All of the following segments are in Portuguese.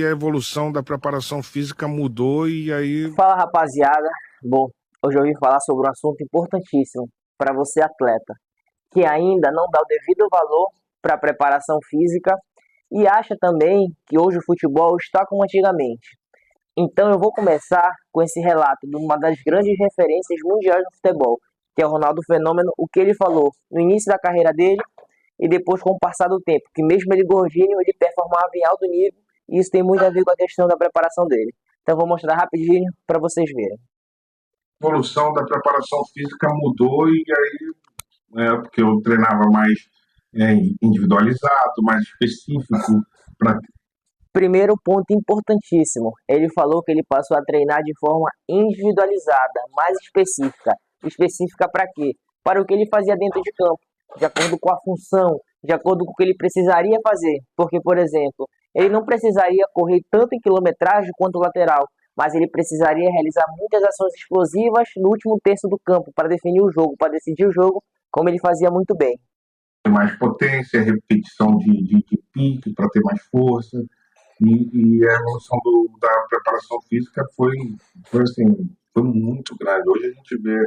e a evolução da preparação física mudou e aí... Fala, rapaziada. Bom, hoje eu vim falar sobre um assunto importantíssimo para você, atleta, que ainda não dá o devido valor para a preparação física e acha também que hoje o futebol está como antigamente. Então eu vou começar com esse relato de uma das grandes referências mundiais do futebol, que é o Ronaldo Fenômeno, o que ele falou no início da carreira dele e depois com o passar do tempo, que mesmo ele gordinho, ele performava em alto nível e isso tem muito a ver com a questão da preparação dele. Então eu vou mostrar rapidinho para vocês verem. A evolução da preparação física mudou e aí, porque eu treinava mais individualizado, mais específico para... Primeiro ponto importantíssimo, ele falou que ele passou a treinar de forma individualizada, mais específica. Específica para quê? Para o que ele fazia dentro de campo, de acordo com a função, de acordo com o que ele precisaria fazer. Porque, por exemplo, ele não precisaria correr tanto em quilometragem quanto o lateral, mas ele precisaria realizar muitas ações explosivas no último terço do campo para definir o jogo, para decidir o jogo, como ele fazia muito bem. Mais potência, repetição de pique para ter mais força. E a evolução da preparação física foi muito grande. Hoje a gente vê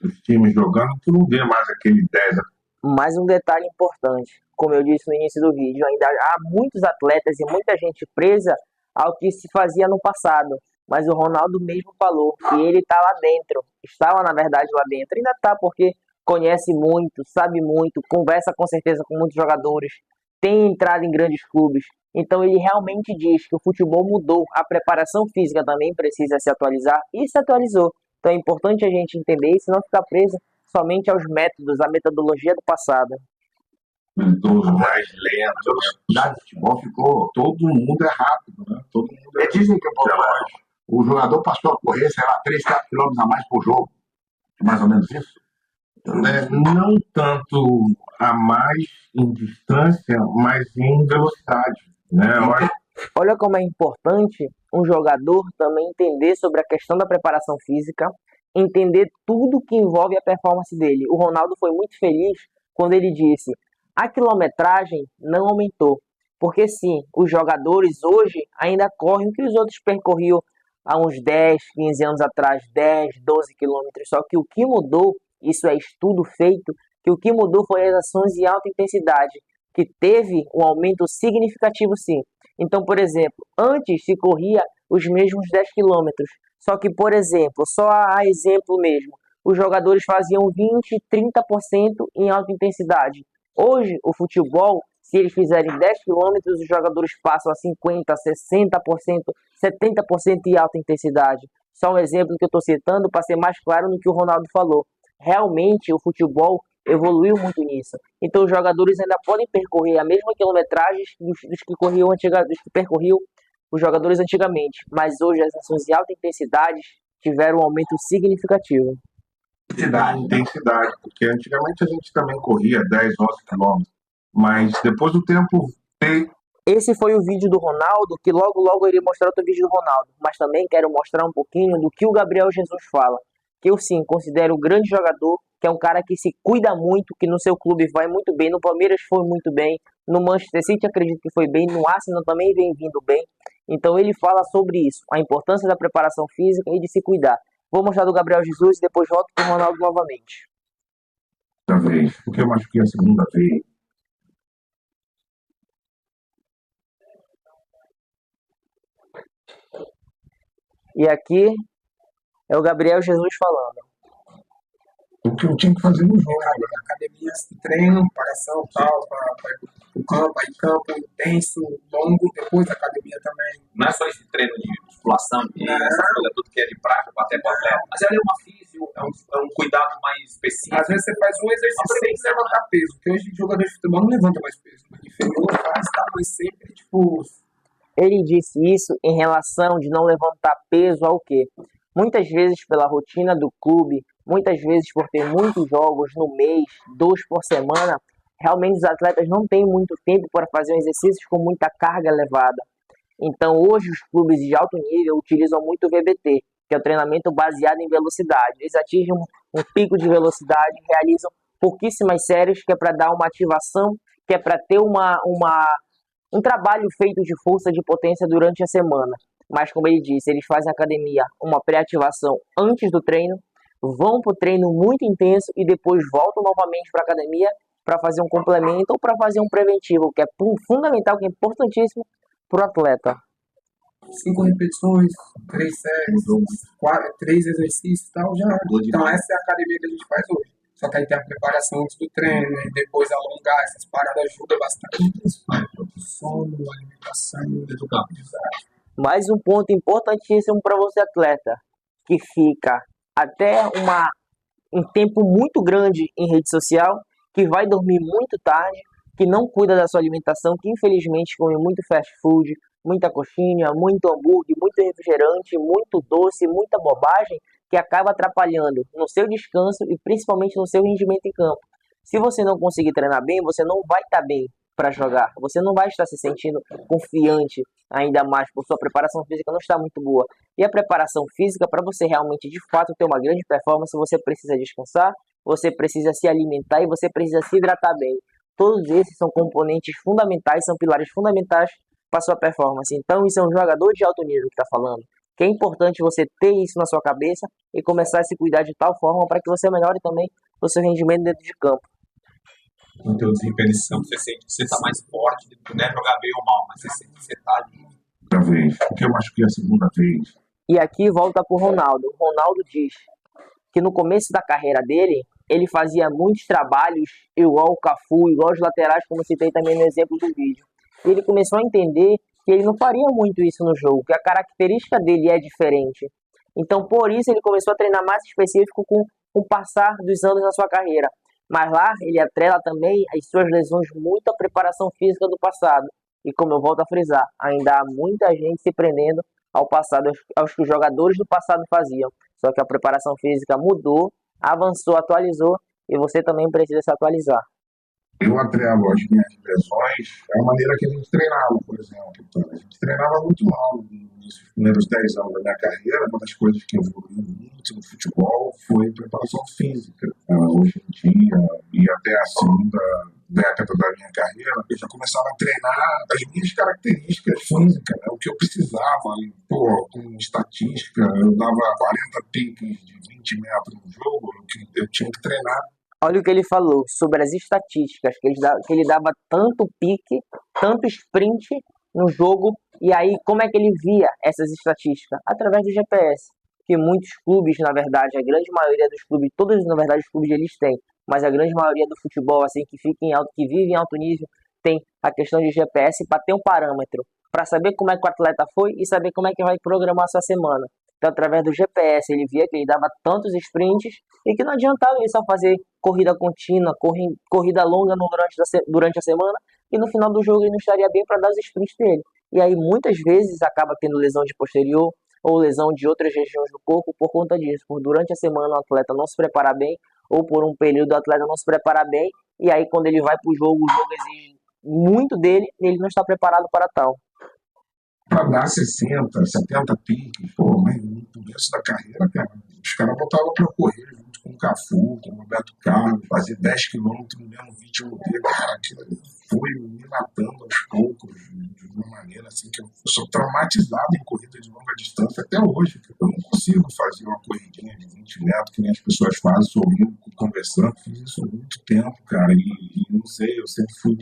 os times jogando, tu não vê mais aquele 10. Mais um detalhe importante, como eu disse no início do vídeo, ainda há muitos atletas e muita gente presa ao que se fazia no passado. Mas o Ronaldo mesmo falou que ele está lá dentro, estava na verdade lá dentro, ainda está porque conhece muito, sabe muito, conversa com certeza com muitos jogadores, tem entrado em grandes clubes. Então ele realmente diz que o futebol mudou, a preparação física também precisa se atualizar e se atualizou. Então é importante a gente entender isso e não ficar preso somente aos métodos, à metodologia do passado. Idoso mais lento, né? O futebol ficou, todo mundo é rápido, né? Todo mundo dizem que o jogador passou a correr, sei lá, 3, 4 quilômetros a mais por jogo. Mais ou menos isso? Não tanto a mais em distância, mas em velocidade, né? Olha como é importante um jogador também entender sobre a questão da preparação física, entender tudo que envolve a performance dele. O Ronaldo foi muito feliz quando ele disse: a quilometragem não aumentou, porque sim, os jogadores hoje ainda correm o que os outros percorriam há uns 10, 15 anos atrás, 10, 12 quilômetros, só que o que mudou, isso é estudo feito, que o que mudou foi as ações de alta intensidade, que teve um aumento significativo sim. Então, por exemplo, antes se corria os mesmos 10 quilômetros, só que, por exemplo, só a exemplo mesmo, os jogadores faziam 20, 30% em alta intensidade. Hoje, o futebol, se eles fizerem 10 quilômetros, os jogadores passam a 50%, 60%, 70% em alta intensidade. Só um exemplo que eu estou citando para ser mais claro no que o Ronaldo falou. Realmente, o futebol evoluiu muito nisso. Então, os jogadores ainda podem percorrer a mesma quilometragem dos que percorriam os jogadores antigamente, mas hoje as ações de alta intensidade tiveram um aumento significativo. Intensidade, porque antigamente a gente também corria 10, 11 quilômetros, mas depois do tempo... Esse foi o vídeo do Ronaldo, que logo eu irei mostrar outro vídeo do Ronaldo, mas também quero mostrar um pouquinho do que o Gabriel Jesus fala, que eu sim considero um grande jogador, que é um cara que se cuida muito, que no seu clube vai muito bem, no Palmeiras foi muito bem, no Manchester City acredito que foi bem, no Arsenal também vem vindo bem. Então ele fala sobre isso, a importância da preparação física e de se cuidar. Vou mostrar do Gabriel Jesus e depois volto com o Ronaldo novamente. Segunda vez, porque eu acho que é a segunda vez. E aqui é o Gabriel Jesus falando. O que eu tinha que fazer no jogo. Na academia, treino, preparação, tal, para o campo, aí campo intenso, longo, depois da academia também. Não é só esse treino de musculação, essa coisa tudo que é de prática, até para atleta. Mas ela é uma físio, é um cuidado mais específico. Às vezes você faz um exercício sem levantar peso, porque hoje o jogador de futebol não levanta mais peso. Inferior faz, tá, mas sempre, tipo... Ele disse isso em relação de não levantar peso ao quê? Muitas vezes pela rotina do clube, muitas vezes por ter muitos jogos no mês, 2 por semana, realmente os atletas não têm muito tempo para fazer exercícios com muita carga elevada. Então hoje os clubes de alto nível utilizam muito o VBT, que é o treinamento baseado em velocidade. Eles atingem um pico de velocidade, realizam pouquíssimas séries, que é para dar uma ativação, que é para ter uma um trabalho feito de força, de potência durante a semana. Mas, como ele disse, eles fazem academia, uma pré-ativação antes do treino, vão para o treino muito intenso e depois voltam novamente para a academia para fazer um complemento ou para fazer um preventivo, que é fundamental, que é importantíssimo para o atleta. 5 repetições, 3 séries, 3 exercícios e tal, já. Então essa é a academia que a gente faz hoje. Só que aí tem a preparação antes do treino, e depois alongar, essas paradas ajudam bastante. Sono, alimentação, educação. Mais um ponto importantíssimo para você, atleta, que fica até um tempo muito grande em rede social, que vai dormir muito tarde, que não cuida da sua alimentação, que infelizmente come muito fast food, muita coxinha, muito hambúrguer, muito refrigerante, muito doce, muita bobagem, que acaba atrapalhando no seu descanso e principalmente no seu rendimento em campo. Se você não conseguir treinar bem, você não vai estar bem para jogar. Você não vai estar se sentindo confiante, ainda mais por sua preparação física não está muito boa. E a preparação física, para você realmente de fato ter uma grande performance, você precisa descansar, você precisa se alimentar e você precisa se hidratar bem. Todos esses são componentes fundamentais, são pilares fundamentais para sua performance. Então, isso é um jogador de alto nível que está falando. Que é importante você ter isso na sua cabeça e começar a se cuidar de tal forma para que você melhore também o seu rendimento dentro de campo. No teu desempenho nesse campo, você sente que você está mais forte, não é jogar bem ou mal, mas você sente que você está ali. Primeira vez, porque eu machuquei a segunda vez. E aqui volta para o Ronaldo. O Ronaldo diz que no começo da carreira dele, ele fazia muitos trabalhos igual o Cafu, igual os laterais, como citei também no exemplo do vídeo. E ele começou a entender que ele não faria muito isso no jogo, que a característica dele é diferente. Então, por isso, ele começou a treinar mais específico com o passar dos anos na sua carreira. Mas lá, ele atrela também as suas lesões muito à preparação física do passado. E como eu volto a frisar, ainda há muita gente se prendendo ao passado, aos que os jogadores do passado faziam. Só que a preparação física mudou, avançou, atualizou, e você também precisa se atualizar. Eu atrelo as minhas lesões à maneira que a gente treinava, por exemplo. Então, a gente treinava muito mal nos primeiros 10 anos da minha carreira. Uma das coisas que evoluiu muito no futebol foi preparação física. Hoje em dia, e até a segunda década da minha carreira, eu já começava a treinar as minhas características físicas, né? O que eu precisava. E, com estatística, eu dava 40 piques de 20 metros no jogo, eu tinha que treinar. Olha o que ele falou sobre as estatísticas, que ele dava tanto pique, tanto sprint no jogo, e aí como é que ele via essas estatísticas? Através do GPS, que muitos clubes, na verdade, a grande maioria dos clubes, todos na verdade os clubes eles têm, mas a grande maioria do futebol, assim, que vive em alto nível, tem a questão de GPS para ter um parâmetro, para saber como é que o atleta foi e saber como é que vai programar a sua semana. Então, através do GPS, ele via que ele dava tantos sprints e que não adiantava ele só fazer corrida contínua, corrida longa durante a semana, e no final do jogo ele não estaria bem para dar os sprints dele. E aí, muitas vezes, acaba tendo lesão de posterior ou lesão de outras regiões do corpo por conta disso. Por durante a semana o atleta não se preparar bem, ou por um período o atleta não se preparar bem, e aí quando ele vai para o jogo exige muito dele, e ele não está preparado para tal. Para dar 60, 70 piques, mas no começo da carreira, cara, os caras botavam para correr junto com o Cafu, com o Roberto Carlos, fazer 10 quilômetros no mesmo ritmo dele, cara, aquilo foi me matando aos poucos, de uma maneira assim, que eu sou traumatizado em corrida de longa distância até hoje, porque eu não consigo fazer uma corridinha de 20 metros que nem as pessoas fazem, sorrindo, conversando, fiz isso há muito tempo, cara, e não sei, eu sempre fui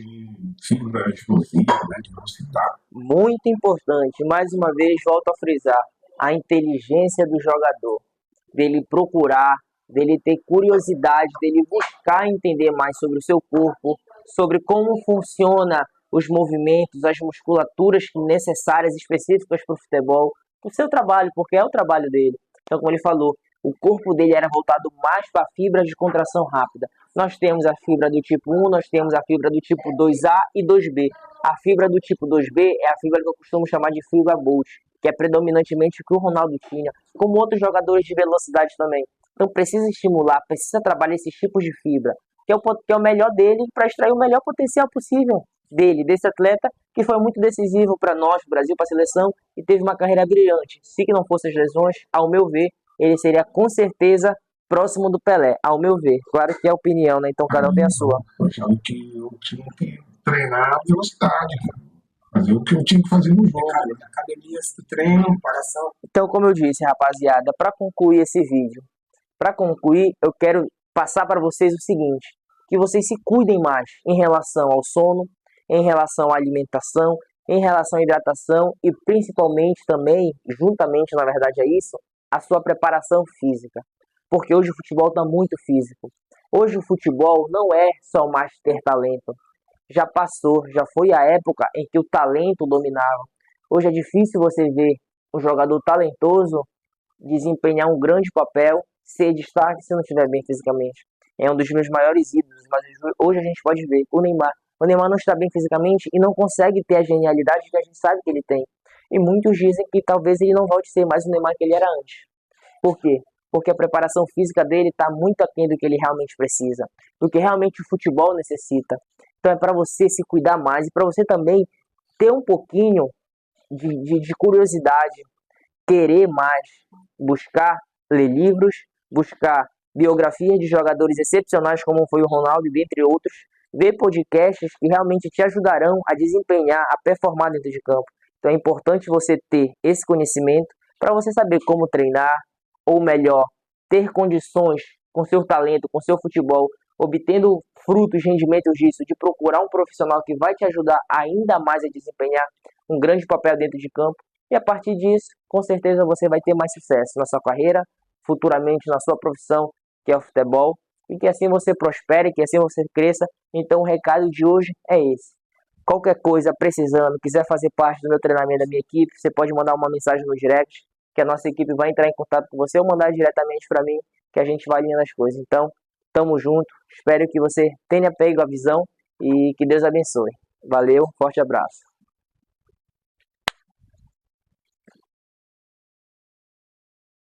fibra explosiva, né, de velocidade. Muito importante, mais uma vez volto a frisar, a inteligência do jogador, dele procurar, dele ter curiosidade, dele buscar entender mais sobre o seu corpo, sobre como funciona os movimentos, as musculaturas necessárias, específicas para o futebol, o seu trabalho, porque é o trabalho dele. Então, como ele falou, o corpo dele era voltado mais para fibras de contração rápida. Nós temos a fibra do tipo 1, nós temos a fibra do tipo 2A e 2B. A fibra do tipo 2B é a fibra que eu costumo chamar de fibra Bolt, que é predominantemente o que o Ronaldo tinha, como outros jogadores de velocidade também. Então precisa estimular, precisa trabalhar esses tipos de fibra, que é o melhor dele, para extrair o melhor potencial possível dele, desse atleta, que foi muito decisivo para nós, Brasil, para a seleção, e teve uma carreira brilhante. Se não fossem as lesões, ao meu ver, ele seria com certeza próximo do Pelé, ao meu ver. Claro que é opinião, né? Então cada um tem a sua. Eu achava que eu tinha que treinar a velocidade, cara. fazer o que eu tinha que fazer no jogo. Academias do treino, preparação. Então, como eu disse, rapaziada, para concluir esse vídeo, eu quero passar para vocês o seguinte, que vocês se cuidem mais em relação ao sono, em relação à alimentação, em relação à hidratação e principalmente também, juntamente na verdade é isso, a sua preparação física. Porque hoje o futebol está muito físico. Hoje o futebol não é só mais ter talento. Já passou, já foi a época em que o talento dominava. Hoje é difícil você ver um jogador talentoso desempenhar um grande papel, ser destaque se não estiver bem fisicamente. É um dos meus maiores ídolos, mas hoje a gente pode ver o Neymar. O Neymar não está bem fisicamente e não consegue ter a genialidade que a gente sabe que ele tem. E muitos dizem que talvez ele não volte a ser mais o Neymar que ele era antes. Por quê? Porque a preparação física dele está muito aquém do que ele realmente precisa, do que realmente o futebol necessita. Então é para você se cuidar mais e para você também ter um pouquinho de curiosidade, querer mais, buscar ler livros, buscar biografias de jogadores excepcionais como foi o Ronaldo, dentre outros, ver podcasts que realmente te ajudarão a desempenhar, a performar dentro de campo. Então é importante você ter esse conhecimento para você saber como treinar, ou melhor, ter condições com seu talento, com seu futebol, obtendo frutos, rendimentos disso, de procurar um profissional que vai te ajudar ainda mais a desempenhar um grande papel dentro de campo. E a partir disso, com certeza você vai ter mais sucesso na sua carreira, futuramente na sua profissão, que é o futebol, e que assim você prospere, que assim você cresça. Então o recado de hoje é esse. Qualquer coisa precisando, quiser fazer parte do meu treinamento da minha equipe, você pode mandar uma mensagem no direct, que a nossa equipe vai entrar em contato com você ou mandar diretamente para mim, que a gente vai alinhando as coisas. Então, tamo junto, espero que você tenha pego a visão e que Deus abençoe. Valeu, forte abraço.